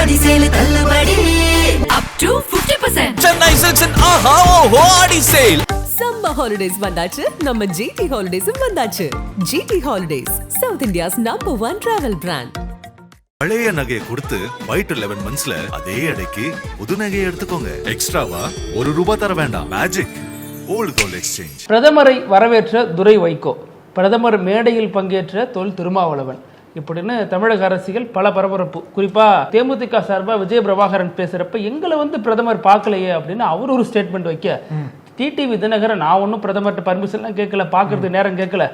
ஆடி sale தள்ளுபடி up to 50%. Chennai Silks and Aha Oho Adi Sale. Summer holidays வந்தாச்சு, நம்ம GT Holidays வந்தாச்சு. GT Holidays, South India's #1 travel brand. பழைய நகையை கொடுத்து வைட் 11 மந்த்ஸ்ல அதே அடைக்கு புது நகையை எடுத்துக்கோங்க. எக்ஸ்ட்ராவா ₹1 தர வேண்டாம். Magic old gold exchange. பிரதமரை வரவேற்ற துரை வைகோ, பிரதமர் மேடையில் பங்கேற்ற தொல் திருமாவளவன் இப்படின்னு தமிழக அரசியல் பல பரபரப்பு. குறிப்பாக தேமுதிக சார்பாக விஜய பிரபாகரன் பேசுகிறப்ப எங்களை பிரதமர் பார்க்கலையே அப்படின்னு அவர் ஒரு ஸ்டேட்மெண்ட் வைக்க, டிடிவி தினகரன் நான் ஒன்றும் பிரதமர்கிட்ட பர்மிஷன்லாம் கேட்கல, பார்க்கறதுக்கு நேரம் கேட்கல,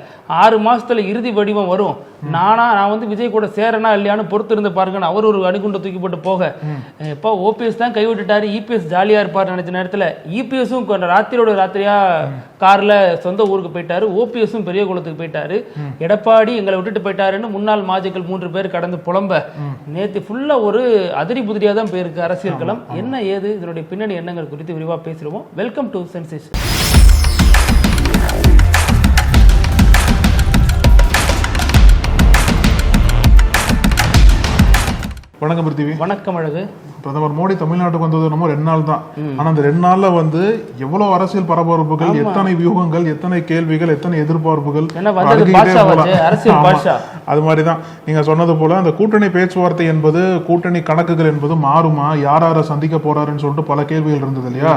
6 மாதத்தில் இறுதி வடிவம் வரும், நான் விஜய் கூட சேரனா இல்லையான்னு பொறுத்து இருந்து பாருங்கன்னு அவர் ஒரு அணுகுண்டை தூக்கி போட்டு போக, இப்போ ஓபிஎஸ் தான் கைவிட்டுட்டாரு, இபிஎஸ் ஜாலியாக இருப்பார் நினைச்ச நேரத்தில் இபிஎஸும் ராத்திரியோட ராத்திரியா காரில் சொந்த ஊருக்கு போயிட்டாரு, ஓபிஎஸும் பெரிய குளத்துக்கு போயிட்டாரு, எடப்பாடி எங்களை விட்டுட்டு போயிட்டாருன்னு முன்னாள் மாஜிக்கள் 3 பேர் கடந்து புலம்ப நேற்று ஃபுல்லாக ஒரு அதிரி புதிரியாக தான் போயிருக்கு அரசியல் களம். என்ன ஏது இதனுடைய பின்னணி என்னங்கள் குறித்து விரிவாக பேசிடுவோம். Welcome to sensation. வணக்கம் பிருத்திவி. வணக்கம் அழகு. பிரதமர் மோடி தமிழ்நாட்டுக்கு வந்தது நம்ம 2 நாள் தான். ஆனா அந்த 2 நாள்ல எவ்வளவு அரசியல் பரபரப்புகள், எத்தனை வியூகங்கள், எத்தனை கேள்விகள், எத்தனை எதிர்பார்ப்புகள், அது மாதிரிதான் நீங்க சொன்னது போல அந்த கூட்டணி பேச்சுவார்த்தை என்பது, கூட்டணி கணக்குகள் என்பது மாறுமா, யார சந்திக்க போறாருன்னு சொல்லிட்டு பல கேள்விகள் இருந்தது இல்லையா?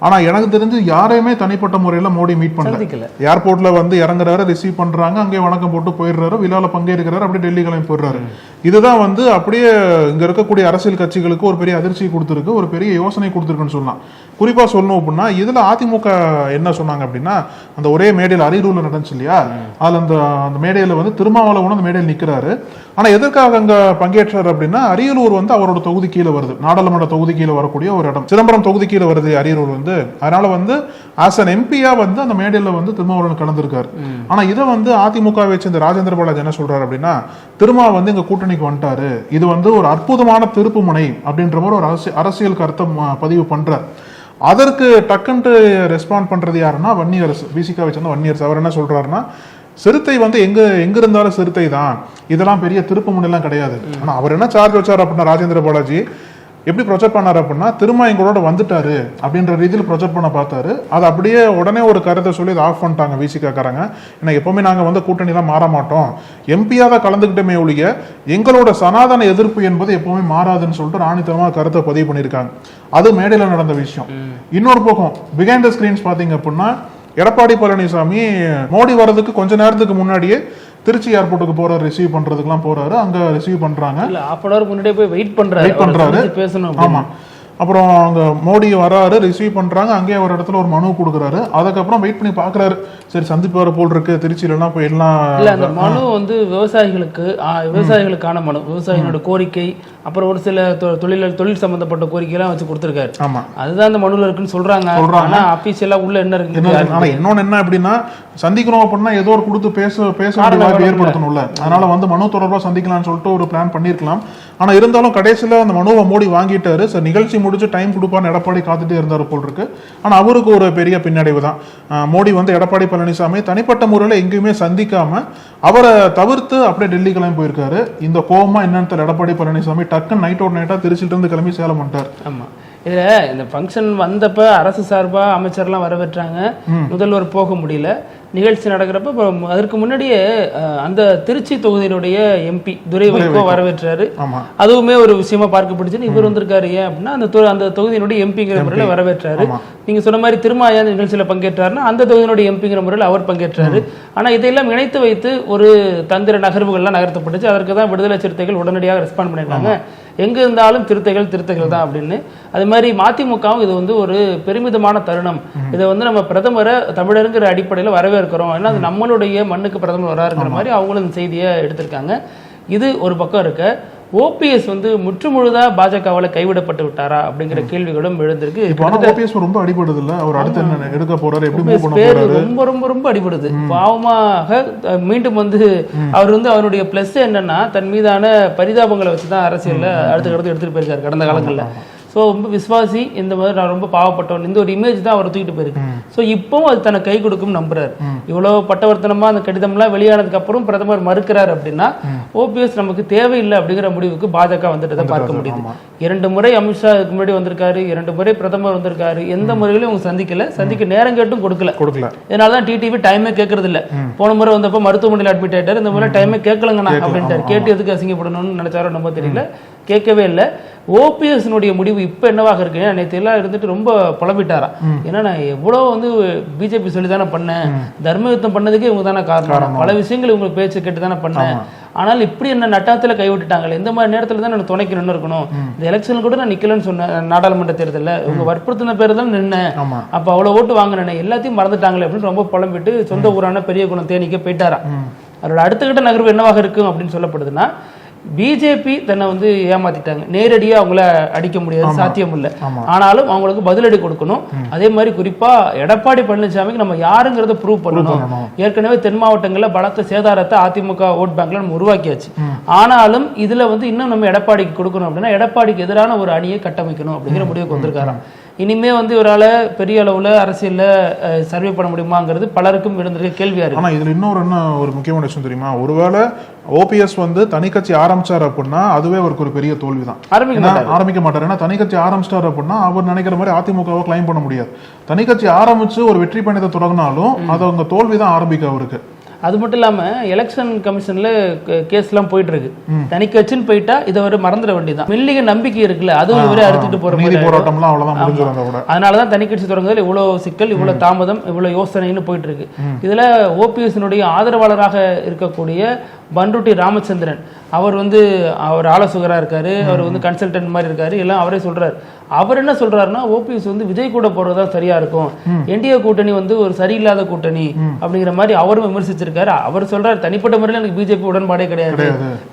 ஆனா எனக்கு தெரிஞ்சு யாரையுமே தனிப்பட்ட முறையில மோடி மீட் பண்ணல. ஏர்போர்ட்ல இறங்குறாரு, ரிசீவ் பண்றாங்க, அங்கே வணக்கம் போட்டு போயிடுறாரு, விழால பங்கேற்கிறாரு, அப்படியே டெல்லி கிளம்பி போயிடுறாரு. இதுதான் அப்படியே இங்க இருக்கக்கூடிய அரசியல் கட்சிகளுக்கு ஒரு பெரிய அதிர்ச்சி கொடுத்துருக்கு, ஒரு பெரிய யோசனை கொடுத்துருக்குன்னு சொல்லலாம். குறிப்பா சொல்லணும் அப்படின்னா இதுல அதிமுக என்ன சொன்னாங்க அப்படின்னா, அந்த ஒரே மேடையில் அரியலூர்ல நடந்துச்சு இல்லையா, அதுல அந்த மேடையில திருமாவளவன் அந்த மேடையில் நிக்கிறாரு. ஆனா எதற்காக அங்க பங்கேற்றாரு அப்படின்னா, அரியலூர் அவரோட தொகுதி கீழே வருது, நாடாளுமன்ற தொகுதி கீழே வரக்கூடிய ஒரு இடம். சிதம்பரம் தொகுதி கீழே வருது அரியலூர். அதனால ஆஸ் அன் எம்பியா அந்த மேடையில திருமாவளவன் கலந்துருக்காரு. ஆனா இதை அதிமுகவை சேர்ந்த ராஜேந்திர பாலாஜி என்ன சொல்றாரு அப்படின்னா, திருமா எங்க கூட்டணிக்கு வந்துட்டாரு, இது ஒரு அற்புதமான திருப்பு முனை அப்படின்ற மாதிரி ஒரு அரசியல் கருத்தை பதிவு பண்றார். அதற்கு டக்குன்ட்டு ரெஸ்பாண்ட் பண்றது யாருன்னா வன்னியரசு, பிசிகாவை சேர்ந்த வன்னியரசு. அவர் என்ன சொல்றாருன்னா, சிறுத்தை எங்க இருந்தாலும் சிறுத்தை தான், இதெல்லாம் பெரிய திருப்பு முனைலாம் கிடையாது. ஆனா அவர் என்ன சார்ஜ் வச்சார் அப்படின்னா, ராஜேந்திர பாலாஜி எப்படி ப்ரொஜெக்ட் பண்ணார் அப்படின்னா, திரும்ப எங்களோட வந்துட்டாரு அப்படின்ற ரீதியில் ப்ரொஜெக்ட் பண்ண பார்த்தாரு. அது அப்படியே உடனே ஒரு கருத்தை சொல்லி அதை ஆஃப் பண்ணிட்டாங்க விசிகாக்காரங்க. ஏன்னா எப்பவுமே நாங்கள் கூட்டணிலாம் மாற மாட்டோம், எம்பியாக தான் கலந்துக்கிட்டோமே ஒழிய எங்களோட சனாதன எதிர்ப்பு என்பது எப்பவுமே மாறாதுன்னு சொல்லிட்டு ராணித்தனமாக கருத்தை பதிவு பண்ணியிருக்காங்க. அது மேடையில் நடந்த விஷயம். இன்னொரு பக்கம் பிஹைண்ட் த ஸ்கிரீன்ஸ் பார்த்தீங்க அப்படின்னா, எடப்பாடி பழனிசாமி மோடி வர்றதுக்கு கொஞ்ச நேரத்துக்கு முன்னாடியே திருச்சி ஏர்போர்ட்டுக்கு போறாரு, ரிசீவ் பண்றதுக்குலாம் போறாரு. அங்க ரிசீவ் பண்றாங்க, முன்னாடியே போய் வெயிட் பண்றாரு பேசணும். ஆமா, அப்புறம் அங்க மோடி வராரு, ரிசீவ் பண்றாங்க, அங்கேயே ஒரு இடத்துல ஒரு மனு கொடுக்குறாரு. அதுக்கப்புறம் வெயிட் பண்ணி பாக்குறாரு, சரி சந்திப்பு வர போல் இருக்கு, திருச்சியிலாம் போய் எல்லாம். அந்த மனு விவசாயிகளுக்கான மனு, விவசாயிகளோட கோரிக்கை, அப்புறம் ஒரு சில தொழில் சம்பந்தப்பட்ட கோரிக்கைலாம் வச்சு கொடுத்துருக்காரு. ஆமா, அதுதான் அந்த மனுல இருக்குன்னு சொல்றாங்க. ஆனா ஆபீஷியலா உள்ள என்ன இருக்கு. ஆனா இன்னொன்னு என்ன அப்படின்னா, சந்திக்கணும் அப்படின்னா ஏதோ ஒரு கொடுத்து பேச வாய்ப்பு ஏற்படுத்தணும்ல. அதனால மனு தொடர்பா சந்திக்கலாம்னு சொல்லிட்டு ஒரு பிளான் பண்ணிருக்கலாம். ஆனா இருந்தாலும் கடைசியில அந்த மனுவை மோடி வாங்கிட்டாரு. சார் நிகழ்ச்சி முடிச்சு டைம் கொடுப்பான்னு எடப்பாடி காத்துட்டே இருந்தாரு போல் இருக்கு. ஆனா அவருக்கு ஒரு பெரிய பின்னடைவு தான். மோடி எடப்பாடி பழனிசாமி தனிப்பட்ட முறையில் எங்கேயுமே சந்திக்காம அவரை தவிர்த்து அப்படியே டெல்லி கிளம்பி போயிருக்காரு. இந்த கோபமா என்னன்னு எடப்பாடி பழனிசாமி டக்குன்னு நைட்டா திருச்சியில இருந்து கிளம்பி சேலம் வந்துட்டார். ஆமா, இதுல இந்த ஃபங்க்ஷன் வந்தப்ப அரசு சார்பா அமைச்சர்லாம் வரவேற்றாங்க, முதல்வர் போக முடியல. நிகழ்ச்சி நடக்கிறப்ப அதற்கு முன்னாடியே அந்த திருச்சி தொகுதியினுடைய எம்பி துரை வைகோ வரவேற்றாரு. அதுவுமே ஒரு விஷயமா பார்க்கப்படுச்சுன்னு இவர் வந்திருக்காரு. ஏன் அப்படின்னா அந்த தொகுதியினுடைய எம்பிங்கிற முறையில் வரவேற்றாரு. நீங்க சொன்ன மாதிரி திருமாயா நிகழ்ச்சியில பங்கேற்றாருன்னா அந்த தொகுதியினுடைய எம்பிங்கிற முறையில் அவர் பங்கேற்றாரு. ஆனா இதையெல்லாம் இணைத்து வைத்து ஒரு தந்திர நகர்வுகள்லாம் நகர்த்தப்பட்டுச்சு. அதற்கு தான் விடுதலை சிறுத்தைகள் உடனடியாக ரெஸ்பாண்ட் பண்ணியிருக்காங்க, எங்க இருந்தாலும் திருத்தைகள் தான் அப்படின்னு. அது மாதிரி மதிமுகவும் இது ஒரு பெருமிதமான தருணம், இதை நம்ம பிரதமரை தமிழருங்கிற அடிப்படையில் வரவேற்கிறோம், ஏன்னா அது நம்மளுடைய மண்ணுக்கு பிரதமர் வராருங்கிற மாதிரி அவங்களும் இந்த செய்தியை எடுத்திருக்காங்க. இது ஒரு பக்கம் இருக்க, ஓபிஎஸ் முற்றுமுழுதா பாஜகவால கைவிடப்பட்டு விட்டாரா அப்படிங்கிற கேள்விகளும் எழுந்திருக்கு. ரொம்ப அடிபடுது இல்ல, அவர் அடுத்து என்ன எடுக்க போறாரு, ரொம்ப ரொம்ப ரொம்ப அடிபடுது. பாவமாக மீண்டும் அவர் அவருடைய பிளஸ் என்னன்னா, தன் மீதான பரிதாபங்களை வச்சுதான் அரசியல்ல அடுத்த எடுத்துட்டு போயிருக்காரு கடந்த காலங்கள்ல. ஸோ ரொம்ப விசுவாசி, இந்த மாதிரி நான் ரொம்ப பாவப்பட்டவன், இந்த ஒரு இமேஜ் தான் அவரை தூக்கிட்டு போயிருக்கு. ஸோ இப்போவும் அது தன்னை கை கொடுக்கும் நம்புறாரு. இவ்வளோ பட்டவர்த்தனமாக அந்த கடிதம்லாம் வெளியானதுக்கு அப்புறம் பிரதமர் மறுக்கிறார் அப்படின்னா ஓபிஎஸ் நமக்கு தேவையில்லை அப்படிங்கிற முடிவுக்கு பாஜக வந்துட்டு தான் பார்க்க முடியுது. 2 முறை அமித்ஷா இதுக்கு முன்னாடி வந்திருக்காரு, 2 முறை பிரதமர் வந்திருக்காரு, எந்த முறையிலும் அவங்க சந்திக்க நேரம் கேட்டும் கொடுக்கல. இதனால தான் டிடிவி டைமே கேட்கறது இல்லை. போன முறை வந்தப்போ மருத்துவமனையில் அட்மிட் ஆயிட்டாரு, இந்த முறை டைமே கேட்கலங்கண்ணா அப்படின்ட்டாரு. கேட்டு எதுக்கு அசிங்கப்படணும்னு நினைச்சாரோ நம்ம தெரியல, கேட்கவே இல்லை. ஓபிஎஸ்னுடைய முடிவு இப்போ என்னவாக இருக்கு? நேற்று எல்லாம் இருந்துட்டு ரொம்ப புலம்பிட்டாரா. ஏன்னா நான் எவ்வளோ வந்து பிஜேபி சொல்லி தானே பண்ணேன், தர்ம யுத்தம் பண்ணதுக்கே இவங்க தானே காரணம், பல விஷயங்கள் இவங்க பேச்சு கேட்டு தானே பண்ணேன், ஆனால் இப்படி என்ன நட்டாத்துல கைவிட்டுட்டாங்களே, இந்த மாதிரி நேரத்தில் தான் எனக்கு துணைக்கு நின்று இருக்கணும், இந்த எலெக்ஷன் கூட நான் நிக்கலன்னு சொன்னேன், நாடாளுமன்ற தேர்தலில் இவங்க வற்புறுத்தின பேர் தான் நின்னேன், அப்போ அவ்வளோ ஓட்டு வாங்கினேன், எல்லாத்தையும் மறந்துட்டாங்களே அப்படின்னு ரொம்ப புலம்பிட்டு சொந்த ஊரான பெரிய குணம் தேனிக்க போயிட்டாரா. அவரோட அடுத்த கட்ட நகர்வு என்னவாக இருக்கும் அப்படின்னு சொல்லப்படுதுன்னா, பிஜேபி தன்னை வந்து ஏமாத்திட்டாங்க, நேரடியாக அவங்கள அடிக்க முடியாது, சாத்தியம் இல்லை, ஆனாலும் அவங்களுக்கு பதிலடி கொடுக்கணும். அதே மாதிரி குறிப்பா எடப்பாடி பழனிசாமிக்கு நம்ம யாருங்கிறத ப்ரூவ் பண்ணணும். ஏற்கனவே தென் மாவட்டங்களில் பலத்த சேதாரத்தை அதிமுக ஓட் பேங்க்ல நம்ம உருவாக்கியாச்சு. ஆனாலும் இதுல வந்து இன்னும் நம்ம எடப்பாடிக்கு கொடுக்கணும் அப்படின்னா எடப்பாடிக்கு எதிரான ஒரு அணியை கட்டமைக்கணும் அப்படிங்கிற முடிவுக்கு வந்திருக்காராம். இனிமே வந்து இவரால் பெரிய அளவில் அரசியலில் சர்வே பண்ண முடியுமாங்கிறது பலருக்கும் இருந்திருக்க கேள்வியா இருக்கு. ஆனால் இதில் என்ன ஒரு முக்கியமான விஷயம் தெரியுமா, ஒருவேளை ஓபிஎஸ் வந்து தனி கட்சி ஆரம்பிச்சார் அப்படின்னா அதுவே அவருக்கு ஒரு பெரிய தோல்வி தான். ஆரம்பிக்க மாட்டார். ஏன்னா தனி கட்சி ஆரம்பிச்சிட்டார் அப்படின்னா அவர் நினைக்கிற மாதிரி அதிமுகவை கிளைம் பண்ண முடியாது. தனி கட்சி ஆரம்பிச்சு ஒரு வெற்றி பயணத்தை தொடங்கினாலும் அது அவங்க தோல்வி தான் ஆரம்பிக்க அவருக்கு. அது மட்டும் இல்லாமல் எலெக்ஷன் கமிஷன்ல கேஸ்லாம் போயிட்டு இருக்கு. தனிக்கட்சின்னு போயிட்டா இதை ஒரு மறந்துட வேண்டியதான். மெல்லிக நம்பிக்கை இருக்குல்ல, அதுவும் இவரே அறுத்துட்டு போற போராட்டம்லாம் அவ்வளவுதான் முடிஞ்சிடும். அதனாலதான் தனிக்கட்சி தொடங்குதல் இவ்வளவு சிக்கல், இவ்வளவு தாமதம், இவ்வளவு யோசனைன்னு போயிட்டு இருக்கு. இதுல ஓபிஎஸ்னுடைய ஆதரவாளராக இருக்கக்கூடிய பண்ருட்டி ராமச்சந்திரன் அவர் வந்து அவர் ஆலோசகராக இருக்காரு, அவர் வந்து கன்சல்டன்ட் மாதிரி இருக்காரு, எல்லாம் அவரே சொல்றாரு. அவர் என்ன சொல்றாருன்னா ஓபிஎஸ் வந்து விஜய் கூட போறதுதான் சரியா இருக்கும், என்டிஏ கூட்டணி வந்து ஒரு சரியில்லாத கூட்டணி அப்படிங்கிற மாதிரி அவரும் விமர்சிச்சிருக்காரு. அவர் சொல்றாரு தனிப்பட்ட முறையில் எனக்கு பிஜேபி உடன்பாடே கிடையாது,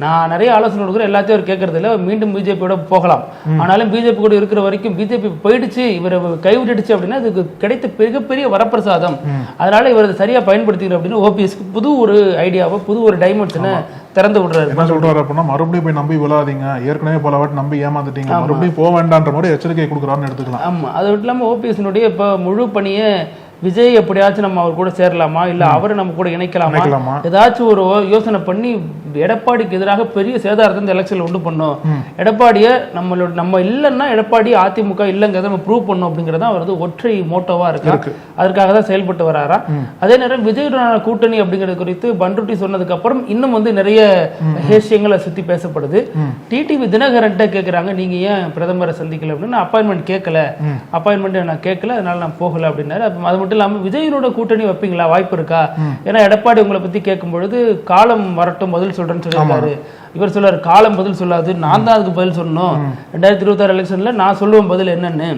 நான் நிறைய ஆலோசனை கொடுக்குறேன், எல்லாத்தையும் அவர் கேட்கறது இல்லை, மீண்டும் பிஜேபியோட போகலாம், ஆனாலும் பிஜேபி கூட இருக்கிற வரைக்கும் பிஜேபி போயிடுச்சு இவரை கைவிட்டுடுச்சு அப்படின்னா அதுக்கு கிடைத்த மிகப்பெரிய வரப்பிரசாதம், அதனால இவர் சரியா பயன்படுத்திக்கிற அப்படின்னு ஓபிஎஸ்க்கு புது ஒரு ஐடியாவை, புது ஒரு டைமென்ஷனை திறந்து விடுறாரு. என்ன சொல்றாரு அப்படின்னா மறுபடியும் போய் நம்பி விழாதீங்க, ஏற்கனவே பல வாட்டி நம்பி ஏமாந்துட்டீங்க, மறுபடியும் போக வேண்டான்ற மாதிரி எச்சரிக்கை கொடுக்குறாருன்னு எடுத்துக்கலாம். ஆமா, அது மட்டும் இல்லாம ஓபிஎஸ்னுடைய இப்ப முழு பணியை விஜய் எப்படியாச்சும் நம்ம அவர் கூட சேரலாமா, இல்ல அவரை நம்ம கூட இணைக்கலாமா, ஏதாச்சும் ஒரு யோசனை பண்ணி எடப்பாடிக்கு எதிராக பெரிய சேதாரத்தை இந்த எலெக்ஷன்ல உண்டு பண்ணோம், எடப்பாடியை நம்ம இல்லைன்னா எடப்பாடி அதிமுக இல்லைங்கிறத நம்ம ப்ரூவ் பண்ணோம் அப்படிங்கிறதா அவரது ஒற்றை மோட்டோவா இருக்கு. அதற்காக தான் செயல்பட்டு வராரா. அதே நேரம் விஜயுடனான கூட்டணி அப்படிங்கிறது குறித்து பண்ருட்டி சொன்னதுக்கு அப்புறம் இன்னும் வந்து நிறைய விஷயங்களை சுத்தி பேசப்படுது. டிடிவி தினகரன்ட்ட கேட்கிறாங்க, நீங்க ஏன் பிரதமரை சந்திக்கல அப்படின்னு. அப்பாயின்மெண்ட் கேட்கல, அப்பாயின்மெண்ட் நான் கேட்கல, அதனால நான் போகல அப்படின்னாரு. அது மட்டும் இல்லாம விஜயனோட கூட்டணி வைப்பீங்களா, வாய்ப்பு இருக்கா, ஏன்னா எடப்பாடி உங்களை பத்தி கேட்கும் பொழுது காலம் வரட்டும் பதில் சொல்றேன்னு சொல்லியிருக்காரு. இவர் சொல்றாரு காலம் பதில் சொல்லாது, நான் தான் அதுக்கு பதில் சொல்லணும், 2026 எலெக்ஷன்ல நான் சொல்லுவேன் பதில் என்னன்னு,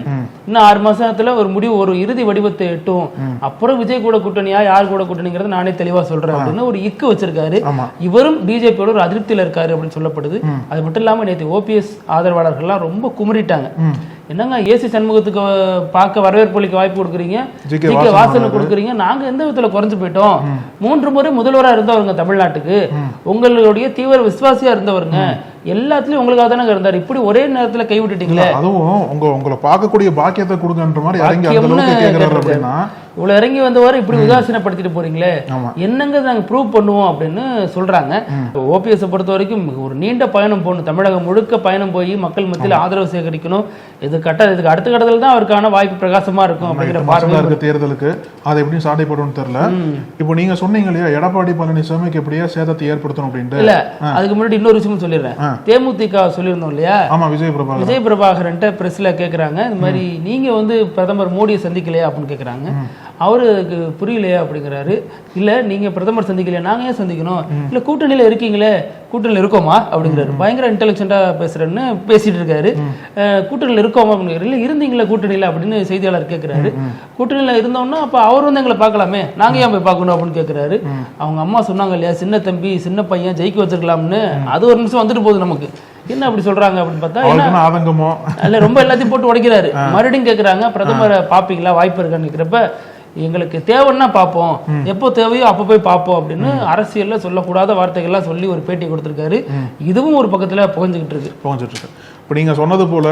இன்னும் 6 மாசத்துல ஒரு முடிவு, ஒரு இறுதி வடிவத்தை எட்டும், அப்புறம் விஜய் கூட கூட்டணியா யார் கூட கூட்டணிங்கிறது நானே தெளிவா சொல்றேன் அப்படின்னு ஒரு இக்கு வச்சிருக்காரு. இவரும் பிஜேபியோட ஒரு அதிருப்தியில இருக்காரு அப்படின்னு சொல்லப்படுது. அது மட்டும் இல்லாம நேற்று ஓபிஎஸ் ஆதரவாளர்கள்லாம் ரொம்ப குமுறிட்டாங்க. என்னங்க ஏசி சண்முகத்துக்கு பார்க்க வரவேற்பளிக்க வாய்ப்பு கொடுக்குறீங்க, ஜிகே வாசனை கொடுக்குறீங்க, நாங்க எந்த விதத்துல குறைஞ்சு போயிட்டோம், 3 முறை முதல்வரா இருந்தவருங்க தமிழ்நாட்டுக்கு, உங்களுடைய தீவிர விசுவாசியா இருந்தவருங்க, எல்லாத்துலயும் உங்களுக்காக தானே இருந்தாரு, இப்படி ஒரே நேரத்துல கைவிட்டுட்டீங்களே, அதுவும் உங்களை பார்க்கக்கூடிய பாக்கியத்தை கொடுங்கன்ற மாதிரி இறங்கி அந்த அளவுக்கு கேக்குறாரு அப்படின்னா இவ்வளவு இறங்கி வந்தவாறு இப்படி உதாசீனப்படுத்திட்டு போறீங்களே, என்னங்க நாங்க ப்ரூவ் பண்ணுவோம் அப்படின்னு சொல்றாங்க. ஓபிஎஸ் பொறுத்த வரைக்கும் ஒரு நீண்ட பயணம் போகணும், தமிழகம் முழுக்க பயணம் போய் மக்கள் மத்தியில் ஆதரவு சேகரிக்கணும், இதுக்கு அடுத்த கட்டத்தில் தான் அவருக்கான வாய்ப்பு பிரகாசமா இருக்கும் அப்படிங்கிற பார்வை தேர்தலுக்கு அதை எப்படி சாத்தியப்படும் தெரியல. இப்போ நீங்க சொன்னீங்க இல்லையா எடப்பாடி பழனிசாமிக்கு எப்படியா சேதத்தை ஏற்படுத்தணும் அப்படின்ட்டு, இல்ல அதுக்கு முன்னாடி இன்னொரு விஷயம் சொல்லிடுறேன். தேமுதிக சொல்லியிருந்தோம் இல்லையா, விஜய் பிரபாகரன் பிரஸ்ல கேக்குறாங்க, இந்த மாதிரி நீங்க வந்து பிரதமர் மோடியை சந்திக்கலையா அப்படின்னு கேக்குறாங்க. அவருக்கு புரியலையா அப்படிங்கிறாரு. இல்ல நீங்க பிரதமர் சந்திக்கலையா, நாங்க ஏன் சந்திக்கணும், இல்ல கூட்டணியில இருக்கீங்களே, கூட்டணியில் இருக்கோமா அப்படிங்கிறாரு. பயங்கர இன்டெலிஜென்ட்டா பேசுறேன்னு பேசிட்டு இருக்காரு. கூட்டணியில் இருக்கோமா அப்படிங்கிறாரு. இல்ல இருந்தீங்களா கூட்டணியில அப்படின்னு செய்தியாளர் கேட்கிறாரு. கூட்டணியில இருந்தோம்னா அப்ப அவர் வந்து எங்களை பார்க்கலாமே, நாங்க ஏன் போய் பார்க்கணும் அப்படின்னு கேட்கிறாரு. அவங்க அம்மா சொன்னாங்க இல்லையா, சின்ன தம்பி சின்ன பையன் ஜெயிக்க வச்சிருக்கலாம்னு, அது ஒரு நிமிஷம் வந்துட்டு போகுது நமக்கு, என்ன அப்படி சொல்றாங்க அப்படின்னு பார்த்தா ஆதங்கமோ இல்ல ரொம்ப எல்லாத்தையும் போட்டு உடைக்கிறாரு. மறுபடியும் கேட்கிறாங்க பிரதமரை பாப்பீங்களா, வாய்ப்பு இருக்கான்னு கேட்கிறப்ப எங்களுக்கு தேவைன்னா பார்ப்போம், எப்போ தேவையோ அப்போ போய் பார்ப்போம் அப்படின்னு அரசியல்ல சொல்லக்கூடாத வார்த்தைகள்லாம் சொல்லி ஒரு பேட்டி கொடுத்திருக்காரு. இதுவும் ஒரு பக்கத்துல புகஞ்சுக்கிட்டு இருக்கு. இப்போ நீங்க சொன்னது போல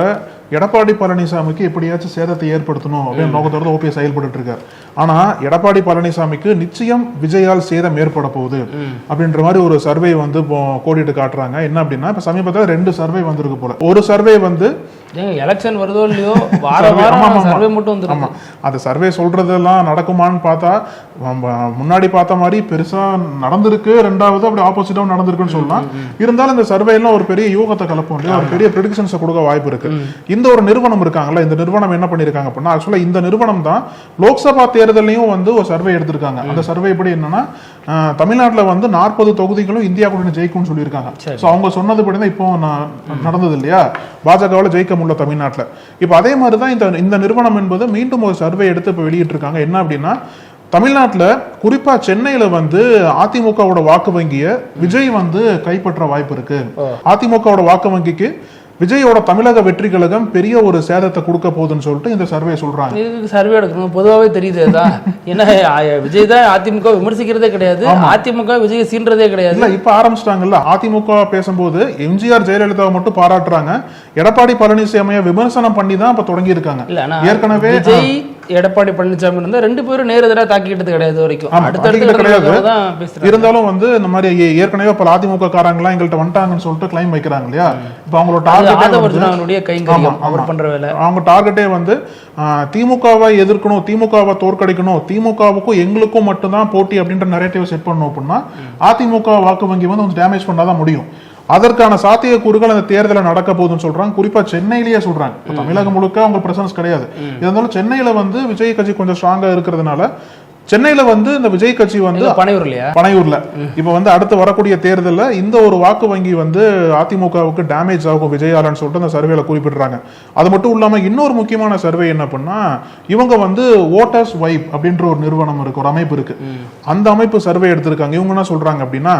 எடப்பாடி பழனிசாமிக்கு எப்படியாச்சும் சேதத்தை ஏற்படுத்தணும் அப்படின்னு நோக்கத்தோட ஓபிஎஸ் செயல்பட்டு இருக்காரு. ஆனா எடப்பாடி பழனிசாமிக்கு நிச்சயம் விஜயால் சேதம் ஏற்பட போகுது அப்படின்ற மாதிரி ஒரு சர்வே வந்து கோடிட்டு காட்டுறாங்க. என்ன அப்படின்னா இப்ப சமீபத்தில் 2 சர்வே வந்திருக்கு போல. ஒரு சர்வே வந்து எலெக்ஷன் வருதோ இல்லையோ சர்வே மட்டும் வந்து அந்த சர்வே சொல்றதெல்லாம் நடக்குமான்னு பார்த்தா முன்னாடி பார்த்த மாதிரி பெருசா நடந்திருக்கு, 2வது அப்படி ஆப்போசிட்டாவும் நடந்திருக்குன்னு சொல்லலாம். இருந்தாலும் இந்த சர்வே எல்லாம் ஒரு பெரிய யூகத்தை கலப்போம் இல்லையா, ஒரு பெரிய ப்ரெடிக்ஷன்ஸை கொடுக்க வாய்ப்பு இருக்கு. இந்த ஒரு நிறுவனம் இருக்காங்கல்ல, இந்த நிறுவனம் என்ன பண்ணிருக்காங்க அப்படின்னா ஆக்சுவலா இந்த நிறுவனம் தான் லோக்சபா தேர்தலையும் வந்து ஒரு சர்வே எடுத்திருக்காங்க. அந்த சர்வே எப்படி என்னன்னா தமிழ்நாட்டில் வந்து 40 தொகுதிகளும் இந்தியா கூட்டணி ஜெயிக்கும்னு சொல்லியிருக்காங்க. ஸோ அவங்க சொன்னதுபடி தான் இப்போ நடந்தது இல்லையா, பாஜகவால் ஜெயிக்க முடியல தமிழ்நாட்டில். இப்போ அதே மாதிரி தான் இந்த நிறுவனம் என்பது மீண்டும் ஒரு சர்வே எடுத்து இப்போ வெளியிட்டிருக்காங்க. என்ன அப்படின்னா தமிழ்நாட்டில் குறிப்பா சென்னையில வந்து அதிமுகவோட வாக்கு வங்கியை விஜய் வந்து கைப்பற்ற வாய்ப்பு இருக்கு. அதிமுகவோட வாக்கு வங்கிக்கு விஜயோட தமிழக வெற்றி கழகம் பெரிய ஒரு சேதத்தை கொடுக்க போகுதுன்னு சொல்லிட்டு இந்த சர்வே சொல்றாங்க. சர்வே எடுக்கணும் பொதுவாகவே தெரியுது. ஏன்னா விஜய் தான் அதிமுக விமர்சிக்கிறதே கிடையாது, அதிமுக விஜய் சீன்றதே கிடையாது. இல்ல இப்ப ஆரம்பிச்சிட்டாங்கல்ல, அதிமுக பேசும்போது எம்ஜிஆர் ஜெயலலிதாவை மட்டும் பாராட்டுறாங்க, எடப்பாடி பழனிசாமியை விமர்சனம் பண்ணி தான் இப்ப தொடங்கி இருக்காங்க. ஏற்கனவே விஜய் எடப்பாடி பழனிசாமி இருந்தா 2 பேரும் நேரடியாக தாக்கிட்டது கிடையாது வரைக்கும், இருந்தாலும் வந்து இந்த மாதிரி ஏற்கனவே பல அதிமுக காரங்களா எங்கள்கிட்ட வந்துட்டாங்கன்னு சொல்லிட்டு கிளைம் வைக்கிறாங்க இல்லையா. இப்ப அவங்களோட அவங்க டார்கெட்டே வந்து திமுகவை எதிர்க்கணும், திமுகவை தோற்கடிக்கணும், திமுகவுக்கும் எங்களுக்கும் மட்டும்தான் போட்டி அப்படின்ற நரேட்டிவ் செட் பண்ணணும் அப்படின்னா அதிமுக வாக்கு வங்கி வந்து டேமேஜ் பண்ணாதான் முடியும். அதற்கான சாத்தியக்கூறுகள் அந்த தேர்தலில் நடக்க போகுதுன்னு சொல்றாங்க. குறிப்பா சென்னையிலேயே சொல்றாங்க. தமிழகம் முழுக்க அவங்க பிரசன்ஸ் கிடையாது, இருந்தாலும் சென்னையில வந்து விஜய் கட்சி கொஞ்சம் ஸ்ட்ராங்கா இருக்கிறதுனால சென்னையில வந்து இந்த விஜய் கட்சி வந்து பனையூர்ல இப்ப வந்து அடுத்து வரக்கூடிய தேர்தலில் இந்த ஒரு வாக்கு வங்கி வந்து அதிமுகவுக்கு டேமேஜ் ஆகும் விஜயாலன்னு சொல்லிட்டு அந்த சர்வேல குறிப்பிடுறாங்க. அது மட்டும் இல்லாம இன்னொரு முக்கியமான சர்வே என்ன பண்ணா இவங்க வந்து ஓட்டர்ஸ் வைப் அப்படின்ற ஒரு நிறுவனம் இருக்கு, ஒரு அமைப்பு இருக்கு. அந்த அமைப்பு சர்வே எடுத்திருக்காங்க. இவங்க என்ன சொல்றாங்க அப்படின்னா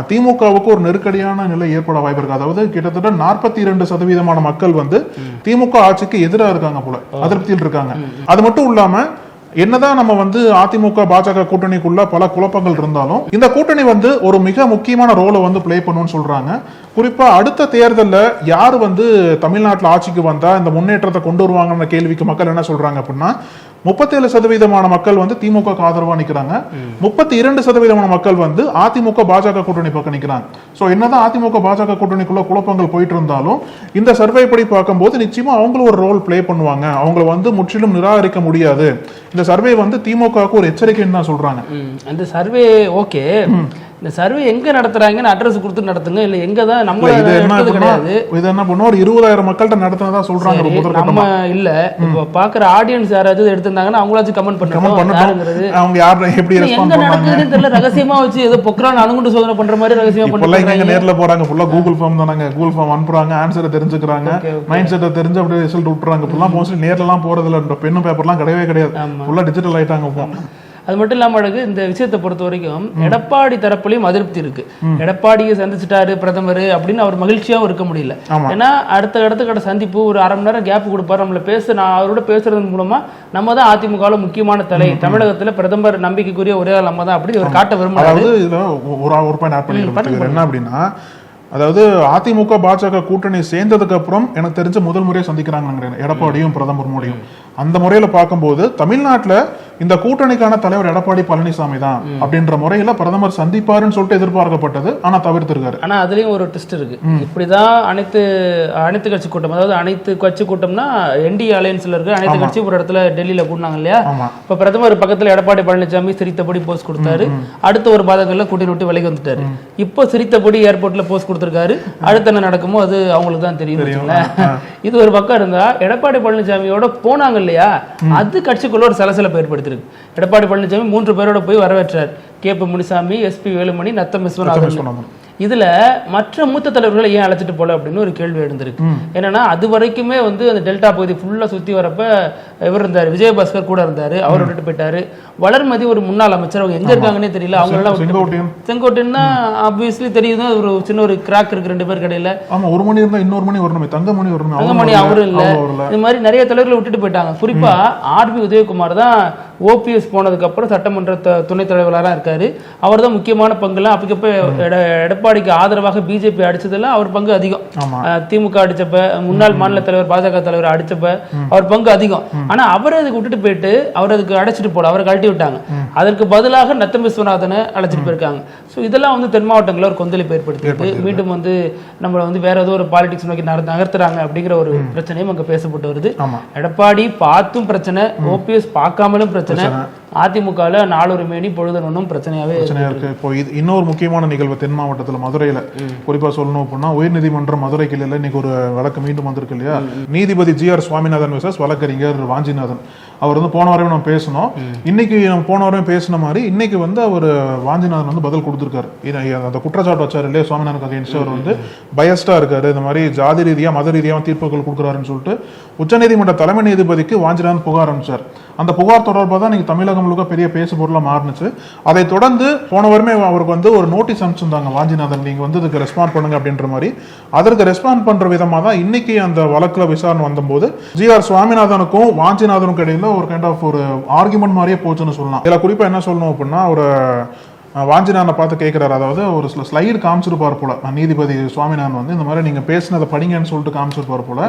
திமுகவுக்கு ஒரு நெருக்கடியான நிலை ஏற்பட வாய்ப்பு இருக்கு. அதாவது கிட்டத்தட்ட 42% மக்கள் வந்து திமுக ஆட்சிக்கு எதிராக இருக்காங்க போல, அதிருப்தியில் இருக்காங்க. அது மட்டும் இல்லாம என்னதான் நம்ம வந்து அதிமுக பாஜக கூட்டணிக்குள்ள பல குழப்பங்கள் இருந்தாலும் இந்த கூட்டணி வந்து ஒரு மிக முக்கியமான ரோலை வந்து பிளே பண்ணுன்னு சொல்றாங்க. குறிப்பா அடுத்த தேர்தலில் யாரு வந்து தமிழ்நாட்டில் ஆட்சிக்கு வந்தா இந்த முன்னேற்றத்தை கொண்டு வருவாங்கன்ற கேள்விக்கு மக்கள் என்ன சொல்றாங்க அப்படின்னா 37% மக்கள் வந்து திமுக ஆதரவா நிக்கிறாங்க, 32% மக்கள் வந்து அதிமுக பாஜக கூட்டணி பக்கம் நிக்கிறாங்க. சோ என்னதான் அதிமுக பாஜக கூட்டணிக்குள்ள குழப்பங்கள் போயிட்டு இருந்தாலும் இந்த சர்வே படி பார்க்கும்போது நிச்சயமா அவங்களும் ஒரு ரோல் பிளே பண்ணுவாங்க, அவங்களை வந்து முற்றிலும் நிராகரிக்க முடியாது. இந்த சர்வே வந்து திமுகவுக்கு ஒரு எச்சரிக்கைன்னு தான் சொல்றாங்க. அந்த சர்வே ஓகே, இந்த சர்வே எங்க நடத்துறாங்கன்னு அட்ரஸ் கொடுத்து நடத்துங்க, இல்ல எங்க தான் நம்ம இது என்ன பண்ணுவோம் ஒரு 20,000 மக்கள்கிட்ட நடத்தினதா சொல்றாங்க. நம்ம இல்ல இப்ப பாக்குற ஆடியன்ஸ் யாராவது எடுத்திருந்தாங்கன்னா அவங்களாச்சும் கமெண்ட் பண்ணணும். அவங்க யார எப்படி ரெஸ்பான்ஸ் நடக்குதுன்னு தெரியல, ரகசியமா வச்சு ஏதோ பொக்ரான் அணுகுண்டு சோதனை பண்ற மாதிரி ரகசியமா பண்றாங்க. நேர்ல போறாங்க, ஃபுல்லா கூகுள் ஃபார்ம் தானாங்க, கூகுள் ஃபார்ம் அனுப்புறாங்க, ஆன்சரை தெரிஞ்சுக்கிறாங்க, மைண்ட் செட்டை தெரிஞ்சு அப்படியே ரிசல்ட் விட்டுறாங்க. ஃபுல்லா மோஸ்ட்லி நேர்ல எல்லாம் போறது இல்ல, பெண்ணும் பேப்பர்லாம் கிடையவே கிடையாது, ஃபுல்லா டிஜிட்டல் ஆயிட்டாங்க. அது மட்டும் இல்லாம இந்த விஷயத்தை பொறுத்த வரைக்கும் எடப்பாடி தரப்புலையும் அதிருப்தி இருக்கு. எடப்பாடியை சந்திச்சுட்டாரு பிரதமர் அப்படின்னு அவர் மகிழ்ச்சியாவும் இருக்க முடியல. ஏன்னா அடுத்த சந்திப்பு ஒரு அரை மணி நேரம் கேப் கொடுப்பாரு, நம்மள நான் அவரோட பேசுறது மூலமா நம்ம தான் அதிமுக முக்கியமான தலை, தமிழகத்துல பிரதமர் நம்பிக்கைக்குரிய ஒரே ஆள் நம்ம தான் அப்படி ஒரு காட்ட விரும்புறாரு. என்ன அப்படின்னா அதாவது அதிமுக பாஜக கூட்டணி சேர்ந்ததுக்கு அப்புறம் எனக்கு தெரிஞ்ச முதல் முறையை சந்திக்கிறாங்க எடப்பாடியும் பிரதமர் மோடியும். அந்த முறையில பார்க்கும்போது தமிழ்நாட்டுல இந்த கூட்டணிக்கான தலைவர் எடப்பாடி பழனிசாமி தான் அப்படின்ற முறையில பிரதமர் சந்திப்பாருன்னு சொல்லிட்டு எதிர்பார்க்கப்பட்டது, ஆனா தவிர்த்திருக்காரு. ஆனா அதுலயும் ஒரு ட்விஸ்ட் இருக்கு. இப்படிதான் அனைத்து கட்சி கூட்டம், அதாவது அனைத்து கட்சி கூட்டம்னா என்டிஏ அலையன்ஸ்ல இருக்கு அனைத்து கட்சி ஒரு இடத்துல டெல்லியில கூட்டினாங்க இல்லையா. இப்ப பிரதமர் பக்கத்துல எடப்பாடி பழனிசாமி சிரித்தபடி போஸ்ட் கொடுத்தாரு, அடுத்த ஒரு பாதங்கள்ல கூட்டி விட்டு விலகி வந்துட்டாரு. இப்போ சிரித்தபடி ஏர்போர்ட்ல போஸ்ட் கொடுத்திருக்காரு, அடுத்து என்ன நடக்குமோ அது அவங்களுக்கு தான் தெரியும். இது ஒரு பக்கம் இருந்தா எடப்பாடி பழனிசாமியோட போனாங்க இல்லையா, அது கட்சிக்குள்ள ஒரு சலசலப்பு ஏற்படுத்திருக்கு. எடப்பாடி பழனிசாமி 3 பேரோட போய் வரவேற்றார், கே.பி. முனிசாமி, எஸ்.பி. வேலுமணி, நத்தம் விஸ்வநாதன். இதுல மற்ற மூத்த தலைவர்களை ஏன் அழைச்சிட்டு போல அப்படின்னு ஒரு கேள்வி எழுந்திருக்கு. என்னன்னா அது வரைக்குமே வந்து அந்த டெல்டா பகுதி ஃபுல்லா சுத்தி வரப்ப இவர் இருந்தாரு, விஜயபாஸ்கர் கூட இருந்தாரு, அவர் விட்டுட்டு போயிட்டாரு. வளர்மதி ஒரு முன்னாள் அமைச்சர், அவங்க எங்க இருக்காங்கன்னே தெரியல. அவங்க எல்லாம் செங்கோட்டையன் தான் ஆப்வியஸ்லி தெரியுது. ஒரு சின்ன ஒரு கிராக் இருக்கு 2 பேர் கடையில. ஆமா, ஒரு மணி இருந்தா இன்னொரு மணி வரணுமே, தங்கமணி வரணும், தங்கமணி அவரும் இல்ல. இந்த மாதிரி நிறைய தலைவர்களை விட்டுட்டு போயிட்டாங்க. குறிப்பா ஆர்பி உதயகுமார் தான் ஓபிஎஸ் போனதுக்கு அப்புறம் சட்டமன்ற துணைத் தலைவராக இருக்காரு. அவர் தான் முக்கியமான பங்குலாம். அப்பக்கப்ப எடப்பாடிக்கு ஆதரவாக பிஜேபி அடிச்சதெல்லாம் அவர் பங்கு அதிகம். திமுக அடிச்சப்ப, முன்னாள் மாநில தலைவர் பாஜக தலைவர் அடிச்சப்ப அவர் பங்கு அதிகம். ஆனா அவரை அதுக்கு விட்டுட்டு போயிட்டு அவர் அதுக்கு அடைச்சிட்டு போல, அவரை கழட்டி விட்டாங்க. அதற்கு பதிலாக நத்தம் விஸ்வநாதனை அழைச்சிட்டு போயிருக்காங்க. ஸோ இதெல்லாம் வந்து தென் மாவட்டங்களில் ஒரு கொந்தளிப்பு ஏற்படுத்திட்டு மீண்டும் வந்து நம்மளை வந்து வேற ஏதோ ஒரு பாலிடிக்ஸ் நோக்கி நகர்த்துறாங்க அப்படிங்கிற ஒரு பிரச்சனையும் அங்க பேசப்பட்டு வருது. எடப்பாடி பார்த்தும் பிரச்சனை, ஓபிஎஸ் பார்க்காமலும் பிரச்சனை, அதிமுகல நாளொரு மேனி பொழுதனும் பிரச்சனையாவே இருக்கு. இப்போ இன்னொரு முக்கியமான நிகழ்வு தென் மாவட்டத்தில் மதுரையில குறிப்பா சொல்லணும் அப்படின்னா, உயர்நீதிமன்றம் மதுரை கிளையில இன்னைக்கு ஒரு வழக்கு மீண்டும் வந்திருக்கு இல்லையா. நீதிபதி GR சுவாமிநாதன் விசஸ் வழக்கறிஞர் வாஞ்சிநாதன். அவர் வந்து போன வரையும் நம்ம பேசணும், இன்னைக்கு நம்ம போன வரையும் பேசின மாதிரி இன்னைக்கு வந்து அவர் வாஞ்சிநாதன் வந்து பதில் கொடுத்திருக்காரு. அந்த குற்றச்சாட்டு வச்சாரு இல்லையா சுவாமிநாதனுக்கு அகைன்ஸ்ட், அவர் வந்து பயஸ்டா இருக்காரு, இந்த மாதிரி ஜாதி ரீதியா மத ரீதியாக தீர்ப்புகள் கொடுக்குறாருன்னு சொல்லிட்டு உச்சநீதிமன்ற தலைமை நீதிபதிக்கு வாஞ்சிநாதன் புகார் அனுப்பிச்சார். அந்த புகார் தொடர்பாக தான் இன்னைக்கு தமிழகம் முழுக்க பெரிய பேசு பொருளா மாறுனுச்சு. அதை தொடர்ந்து போன வருமே அவருக்கு வந்து ஒரு நோட்டீஸ் அனுப்பிச்சிருந்தாங்க, வாஞ்சிநாதன் நீங்க வந்து இதுக்கு ரெஸ்பாண்ட் பண்ணுங்க அப்படின்ற மாதிரி. அதற்கு ரெஸ்பாண்ட் பண்ற விதமா தான் இன்னைக்கு அந்த வழக்குல விசாரணை வந்தபோது GR சுவாமிநாதனுக்கும் வாஞ்சிநாதனுக்கும் இடையில ஒரு கைண்ட் ஆஃப் ஒரு ஆர்குமெண்ட் மாதிரியே போச்சுன்னு சொல்லலாம். இதுல குறிப்பா என்ன சொல்லணும் அப்படின்னா, ஒரு வாஞ்சிநாதனை பார்த்து கேட்கிறாரு, அதாவது ஒரு ஸ்லைடு காமிச்சிருப்பார் போல நீதிபதி சுவாமிநாதன் வந்து இந்த மாதிரி நீங்க பேசினதை படிங்கன்னு சொல்லிட்டு காமிச்சிருப்பார் போல.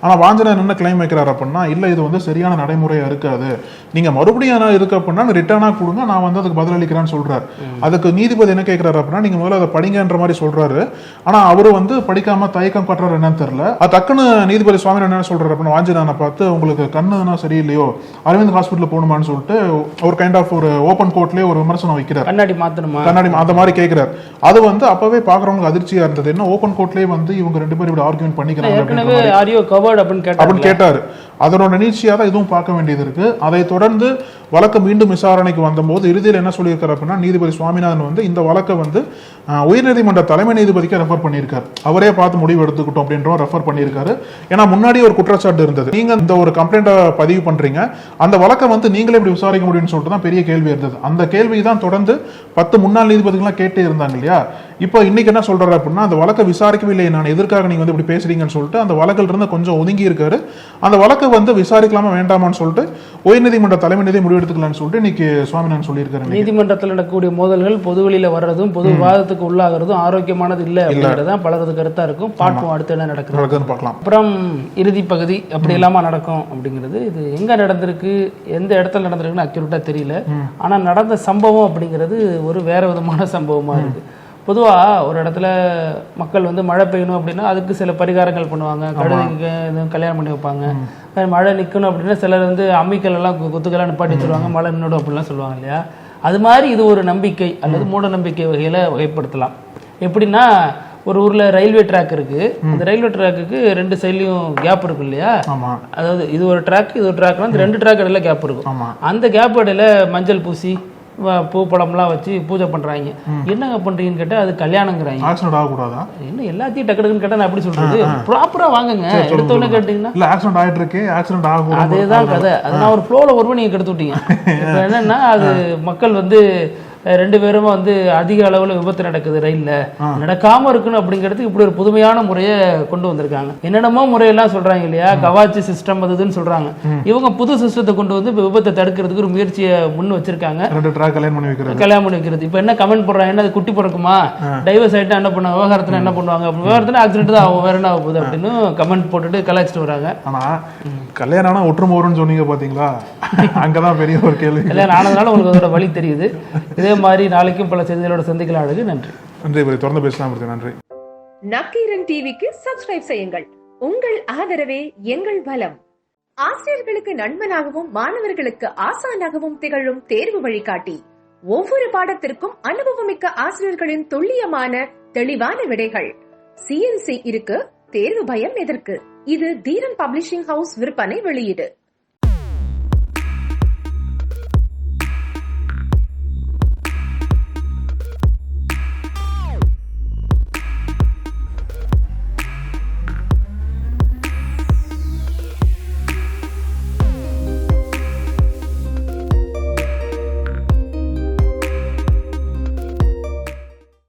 ஆனா வாஞ்சிநாதன் என்ன கிளைம் வைக்கிறார் அப்படின்னா, இல்ல இது வந்து சரியான நடைமுறையா இருக்காது, நீங்க மறுபடியும் இருக்கு அப்படின்னா ரிட்டர்னா கொடுங்க, நான் வந்து அதுக்கு பதிலளிக்கிறேன்னு சொல்றாரு. அதுக்கு நீதிபதி என்ன கேட்கிறாரு அப்படின்னா, நீங்க முதல்ல அதை படிங்கன்ற மாதிரி சொல்றாரு. ஆனா அவரு வந்து படிக்காம தயக்கம் கட்டுறாரு என்னன்னு தெரியல. அது டக்குன்னு நீதிபதி சுவாமிநாதன் என்ன சொல்றாரு அப்படின்னா, வாஞ்சிநாதனை பார்த்து உங்களுக்கு கண்ணுனா சரியில்லையோ, அரவிந்த் ஹாஸ்பிட்டல் போகணுமான்னு சொல்லிட்டு ஒரு கைண்ட் ஆஃப் ஒரு ஓப்பன் கோர்ட்லயே ஒரு விமர்சனம் வைக்கிறார். கண்ணாடி அந்த மாதிரி கேட்கிறார். அது வந்து அப்பவே பாக்குறவங்களுக்கு அதிர்ச்சியா இருந்தது. என்ன ஓபன் கோர்ட்லயே வந்து இவங்க 2 பேரும் இப்படி ஆர்கியூமெண்ட் பண்ணிக்கிறாங்க அப்படின்னு கேட்டாரு. அதனோட நீட்சியா தான் இதுவும் பார்க்க வேண்டியது இருக்கு. அதை தொடர்ந்து வழக்கு மீண்டும் விசாரணைக்கு வந்தபோது இறுதியில் என்ன சொல்லியிருக்காரு அப்படின்னா, நீதிபதி சுவாமிநாதன் வந்து இந்த வழக்கை வந்து உயர்நீதிமன்ற தலைமை நீதிபதிக்கு ரெஃபர் பண்ணியிருக்காரு. அவரே பார்த்து முடிவு எடுத்துக்கிட்டோம் அப்படின்ற ரெஃபர் பண்ணியிருக்காரு. ஏன்னா முன்னாடி ஒரு குற்றச்சாட்டு இருந்தது, நீங்க இந்த ஒரு கம்ப்ளைண்ட்டை பதிவு பண்றீங்க, அந்த வழக்கை வந்து நீங்களே இப்படி விசாரிக்க முடியும்னு சொல்லிட்டு தான் பெரிய கேள்வி இருந்தது. அந்த கேள்வி தான் தொடர்ந்து 10 முன்னாள் நீதிபதிகள்லாம் கேட்டே இருந்தாங்க இல்லையா. இப்போ இன்னைக்கு என்ன சொல்றாரு அப்படின்னா, அந்த வழக்கை விசாரிக்கவில்லை, நான் எதற்காக நீங்க வந்து இப்படி பேசுறீங்கன்னு சொல்லிட்டு அந்த வழக்கில் இருந்து கொஞ்சம் ஒதுங்கி இருக்காரு. அந்த வழக்கை வந்து விசாரிக்கலாமா வேண்டாமான்னு சொல்லிட்டு உயர்நீதிமன்ற தலைமை நீதி முடிவெடுத்துக்கலாம்னு சொல்லிட்டு இன்னைக்கு சுவாமிநாதன் சொல்லியிருக்காரு. நீதிமன்றத்தில் நடக்கக்கூடிய மோதல்கள் பொதுவெளியில வர்றதும் பொது விவாதத்துக்கு உள்ளாகிறதும் ஆரோக்கியமானது இல்லை அப்படிங்கிறதான் பலரது கருத்தா இருக்கும். பார்ப்போம் அடுத்து என்ன நடக்குதுன்னு பார்க்கலாம். அப்புறம் இறுதி பகுதி அப்படி இல்லாம நடக்கும் அப்படிங்கிறது, இது எங்க நடந்திருக்கு, எந்த இடத்துல நடந்திருக்குன்னு அக்யூரேட்டா தெரியல. ஆனா நடந்த சம்பவம் அப்படிங்கிறது ஒரு வேற விதமான சம்பவமா இருக்கு. பொதுவாக ஒரு இடத்துல மக்கள் வந்து மழை பெய்யணும் அப்படின்னா அதுக்கு சில பரிகாரங்கள் பண்ணுவாங்க, கழுதைக்கு எதுவும் கல்யாணம் பண்ணி வைப்பாங்க. மழை நிற்கணும் அப்படின்னா சிலர் வந்து அம்மிக்கல் எல்லாம் குத்துக்கெல்லாம் நிப்பாட்டி வச்சிருவாங்க, மழை நின்றுடும் அப்படின்லாம் சொல்லுவாங்க இல்லையா. அது மாதிரி இது ஒரு நம்பிக்கை அல்லது மூட நம்பிக்கை வகையில் வகைப்படுத்தலாம். எப்படின்னா, ஒரு ஊர்ல ரயில்வே ட்ராக் இருக்கு, அந்த ரயில்வே ட்ராக்குக்கு 2 சைட்லயும் கேப் இருக்கு இல்லையா. அதாவது இது ஒரு ட்ராக், இது ஒரு ட்ராக்னா இந்த 2 ட்ராக் இடையில கேப் இருக்கும். அந்த கேப் இடையில மஞ்சள் பூசி பூ பழம்லாம் வச்சு பூஜை பண்றாங்க. என்னங்க பண்றீங்கன்னு கேட்டா அது கல்யாணங்கிறாங்க. என்ன எல்லாத்தையும் டக்கு டக்குன்னு கேட்டா நான் எப்படி சொல்றது, ப்ராப்பரா வாங்குங்க. எடுத்தோன்னு கேட்டீங்கன்னா அதேதான் கதை. அது நான் ஒரு ஃப்ளோல ஒருவன் நீங்க கெடுத்து விட்டீங்க. இப்ப என்னன்னா, அது மக்கள் வந்து 2 பேரும் வந்து அதிக அளவுல விபத்து நடக்குது ரயில்ல, நடக்காம இருக்கணும் அப்படிங்கிறதுக்கு இப்படி ஒரு புதுமையான முறையை கொண்டு வந்திருக்காங்க. என்னென்னமோ முறையெல்லாம் சொல்றாங்க இல்லையா, கவாச்சி சிஸ்டம் அதுன்னு சொல்றாங்க. இவங்க புது சிஸ்டத்தை கொண்டு வந்து விபத்தை தடுக்கிறதுக்கு ஒரு முயற்சியை முன் வச்சிருக்காங்க. கல்யாணம் பண்ணி வைக்கிறது. இப்ப என்ன கமெண்ட் போடுறாங்க, என்ன அது குட்டி பிறக்குமா, டைவர்ஸ் ஆயிட்டா என்ன பண்ணுவாங்க, விவகாரத்துல என்ன பண்ணுவாங்க, விவகாரத்துல ஆக்சிடென்ட் தான் ஆகும், வேற என்ன ஆக போகுது அப்படின்னு கமெண்ட் போட்டுட்டு கலாய்ச்சிட்டு வராங்க. ஆனா கல்யாணம் ஒற்றுமை வரும்னு சொன்னீங்க பாத்தீங்களா, அங்கதான் பெரிய ஒரு கேள்வி. கல்யாணம் ஆனதுனால உங்களுக்கு அதோட வழி தெரியுது. இதே மாதிரி நாளைக்கும் பல செய்திகளோட சந்திக்கலாம். அழகு. நன்றி. தொடர்ந்து பேசலாம். நன்றி. நக்கீரன் டிவிக்கு சப்ஸ்கிரைப் செய்யுங்கள். உங்கள் ஆதரவே எங்கள் பலம். ஆசிரியர்களுக்கு நண்பனாகவும் மாணவர்களுக்கு ஆசானாகவும் திகழும் தேர்வு வழிகாட்டி. ஒவ்வொரு பாடத்திற்கும் அனுபவமிக்க ஆசிரியர்களின் துல்லியமான தெளிவான விடைகள். CNC இருக்கு, தேர்வு பயம் எதற்கு? இது தீரன் பப்ளிஷிங் ஹவுஸ் விற்பனை வெளியீடு.